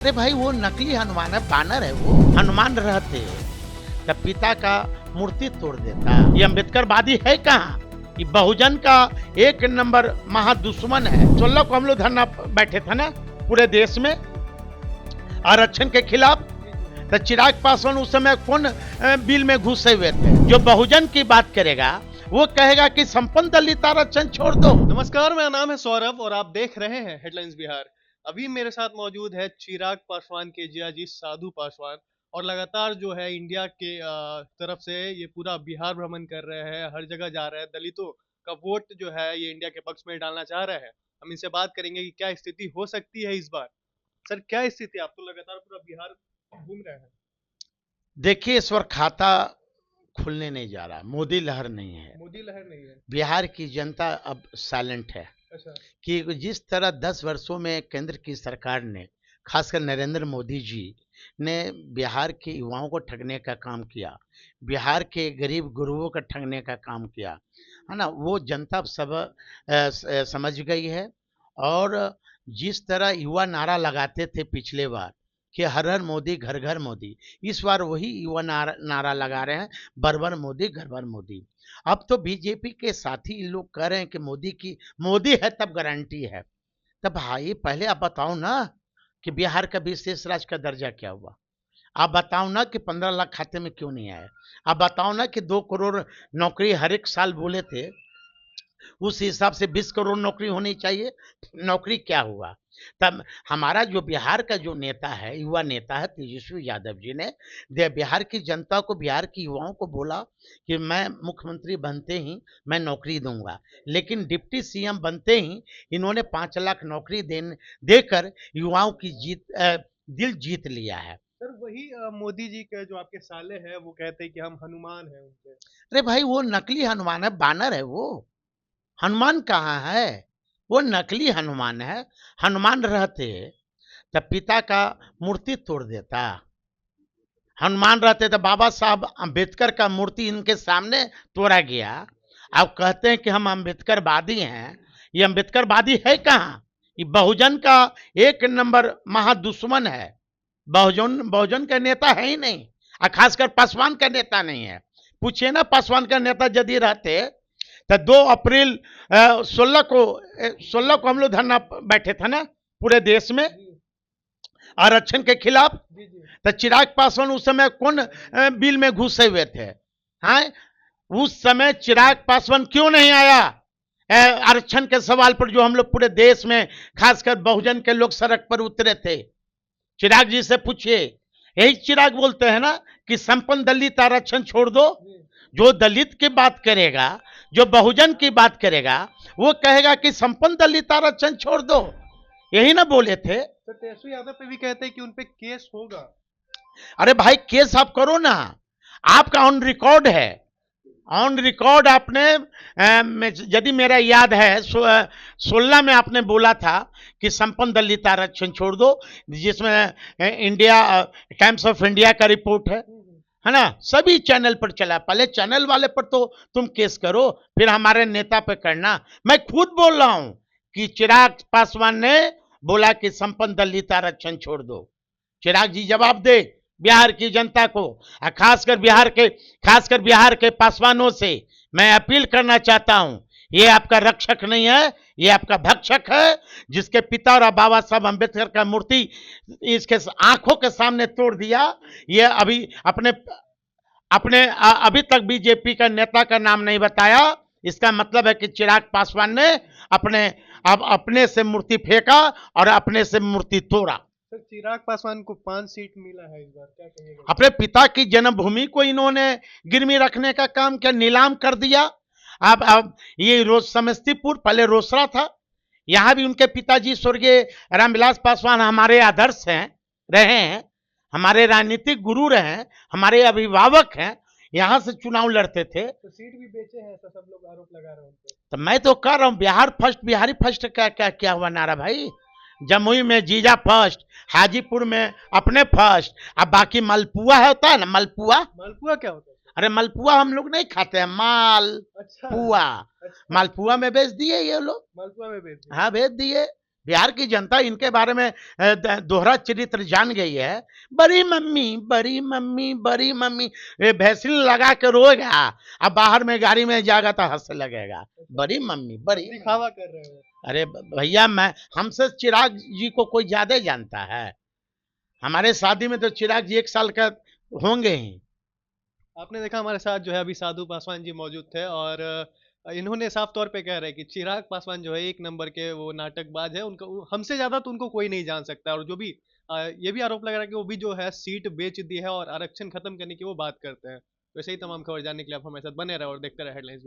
अरे भाई वो नकली हनुमान है, बानर है वो। हनुमान रहते तब पिता का मूर्ति तोड़ देता। ये अम्बेडकरवादी है कहाँ? ये बहुजन का एक नंबर महादुश्मन है। 16 को हम लोग धरना बैठे थे ना पूरे देश में आरक्षण के खिलाफ। तो चिराग पासवान उस समय कौन बिल में घुसे हुए थे? जो बहुजन की बात करेगा वो कहेगा कि संपन्न दलित आरक्षण छोड़ दो। नमस्कार, मेरा नाम है सौरभ और आप देख रहे हैं हेडलाइंस बिहार। अभी मेरे साथ मौजूद है चिराग पासवान के जियाजी साधु पासवान और लगातार जो है इंडिया के तरफ से ये पूरा बिहार भ्रमण कर रहे हैं, हर जगह जा रहे हैं, दलितों का वोट जो है ये इंडिया के पक्ष में डालना चाह रहे हैं। हम इनसे बात करेंगे कि क्या स्थिति हो सकती है इस बार। सर क्या स्थिति, आप तो लगातार पूरा बिहार घूम रहे हैं। देखिए इस बार खाता खुलने नहीं जा रहा, मोदी लहर नहीं है। मोदी लहर नहीं है। बिहार की जनता अब साइलेंट है अच्छा। कि जिस तरह 10 वर्षों में केंद्र की सरकार ने, खासकर नरेंद्र मोदी जी ने बिहार के युवाओं को ठगने का काम किया, बिहार के गरीब गुरुओं को ठगने का काम किया है ना, वो जनता सब समझ गई है। और जिस तरह युवा नारा लगाते थे पिछले बार कि हर हर मोदी घर घर मोदी, इस बार वही युवा नारा लगा रहे हैं, बर मोदी घर भर मोदी। अब तो बीजेपी के साथी लोग कह रहे हैं कि मोदी है तब गारंटी है। तब भाई पहले आप बताओ ना कि बिहार का विशेष राज्य का दर्जा क्या हुआ? आप बताओ ना कि 15 लाख खाते में क्यों नहीं आया? आप बताओ ना कि 2 करोड़ नौकरी हर एक साल बोले थे, उस हिसाब से 20 करोड़ नौकरी होनी चाहिए, नौकरी क्या हुआ? तब हमारा जो बिहार का जो नेता है, युवा नेता है तेजस्वी यादव जी ने बिहार की जनता को, बिहार के युवाओं को बोला कि मैं मुख्यमंत्री बनते ही मैं नौकरी दूंगा, लेकिन डिप्टी सीएम बनते ही इन्होंने 5 लाख नौकरी देकर युवाओं की दिल जीत लिया है। सर वही मोदी जी के जो आपके साले हैं वो कहते हैं कि हम हनुमान हैं उनके। अरे भाई वो नकली हनुमान है, बानर है वो। हनुमान कहाँ है? वो नकली हनुमान है। हनुमान रहते तब पिता का मूर्ति तोड़ देता। हनुमान रहते तो बाबा साहब अम्बेडकर का मूर्ति इनके सामने तोड़ा गया। आप कहते हैं कि हम अम्बेडकरवादी हैं। ये अम्बेडकरवादी है कहाँ? ये बहुजन का एक नंबर महादुश्मन है। बहुजन का नेता है ही नहीं, और खासकर पासवान का नेता नहीं है। पूछिए ना, पासवान का नेता यदि रहते तो 2 अप्रैल 16 को हम लोग धरना बैठे थे ना पूरे देश में आरक्षण के खिलाफ। जी जी। तो चिराग पासवान उस समय कौन बिल में घुसे हुए थे? हाँ, उस समय चिराग पासवान क्यों नहीं आया आरक्षण के सवाल पर, जो हम लोग पूरे देश में खासकर बहुजन के लोग सड़क पर उतरे थे? चिराग जी से पूछिए। यही चिराग बोलते हैं ना कि संपन्न दलित आरक्षण छोड़ दो। जो दलित की बात करेगा, जो बहुजन की बात करेगा, वो कहेगा कि संपन्न दलित आरक्षण छोड़ दो। यही ना बोले थे? तो तेजस्वी यादव पे भी कहते हैं कि उनपे केस होगा। अरे भाई केस आप करो ना, आपका ऑन रिकॉर्ड है। ऑन रिकॉर्ड आपने यदि मेरा याद है 16 में आपने बोला था कि संपन्न दलित आरक्षण छोड़ दो, जिसमें इंडिया टाइम्स ऑफ इंडिया का रिपोर्ट है ना, सभी चैनल पर चला। पहले चैनल वाले पर तो तुम केस करो, फिर हमारे नेता पे करना। मैं खुद बोल रहा हूं कि चिराग पासवान ने बोला कि संपन्न दलित आरक्षण छोड़ दो। चिराग जी जवाब दे बिहार की जनता को, और खासकर बिहार के पासवानों से मैं अपील करना चाहता हूं, ये आपका रक्षक नहीं है, ये आपका भक्षक है, जिसके पिता और बाबा साहब अम्बेडकर का मूर्ति इसके आंखों के सामने तोड़ दिया। ये अभी तक बीजेपी का नेता का नाम नहीं बताया। इसका मतलब है कि चिराग पासवान ने अपने से मूर्ति फेंका और अपने से मूर्ति तोड़ा। सर चिराग पासवान को 5 सीट मिला है इस बार, क्या कहिएगा? अपने पिता की जन्मभूमि को इन्होंने गिरवी रखने का काम किया, नीलाम कर दिया। अब ये समस्तीपुर पहले रोसड़ा था, यहां भी उनके पिताजी स्वर्गीय रामविलास पासवान हमारे आदर्श रहे हैं, हमारे राजनीतिक गुरु रहे हैं, हमारे अभिभावक हैं, यहां से चुनाव लड़ते थे। तो सीट भी बेचे हैं, ऐसा सब लोग आरोप लगा रहे हैं। तो मैं तो कह रहा हूं बिहारी फर्स्ट क्या हुआ नारा भाई? जमुई में जीजा फर्स्ट, हाजीपुर में अपने फर्स्ट, अब बाकी मलपुआ होता है ना, मलपुआ क्या होता है? अरे मलपुआ हम लोग नहीं खाते हैं, अच्छा। पुआ। अच्छा। मालपुआ में बेच दिए ये लोग। मालपुआ में बेच दिए। हाँ बेच दिए। बिहार की जनता इनके बारे में दोहरा चरित्र जान गई है। बड़ी मम्मी, बड़ी मम्मी, बड़ी मम्मी, ये वैसलीन लगा के रोएगा, अब बाहर में गाड़ी में जाएगा तो हंसने लगेगा। बड़ी मम्मी, बड़ी मम्मी। दिखावा कर रहे हो। अरे भैया, मैं हमसे चिराग जी को कोई ज्यादा जानता है? हमारे शादी में तो चिराग जी 1 साल का होंगे ही। आपने देखा हमारे साथ जो है अभी साधु पासवान जी मौजूद थे और इन्होंने साफ तौर पे कह रहे हैं कि चिराग पासवान जो है एक नंबर के वो नाटकबाज है, उनको हमसे ज्यादा तो उनको कोई नहीं जान सकता। और जो भी ये भी आरोप लग रहा है कि वो भी जो है सीट बेच दी है और आरक्षण खत्म करने की वो बात करते हैं। तो ऐसे ही तमाम खबर जानने के लिए आप हमारे साथ बने रहे और देखते रहे हेडलाइंस।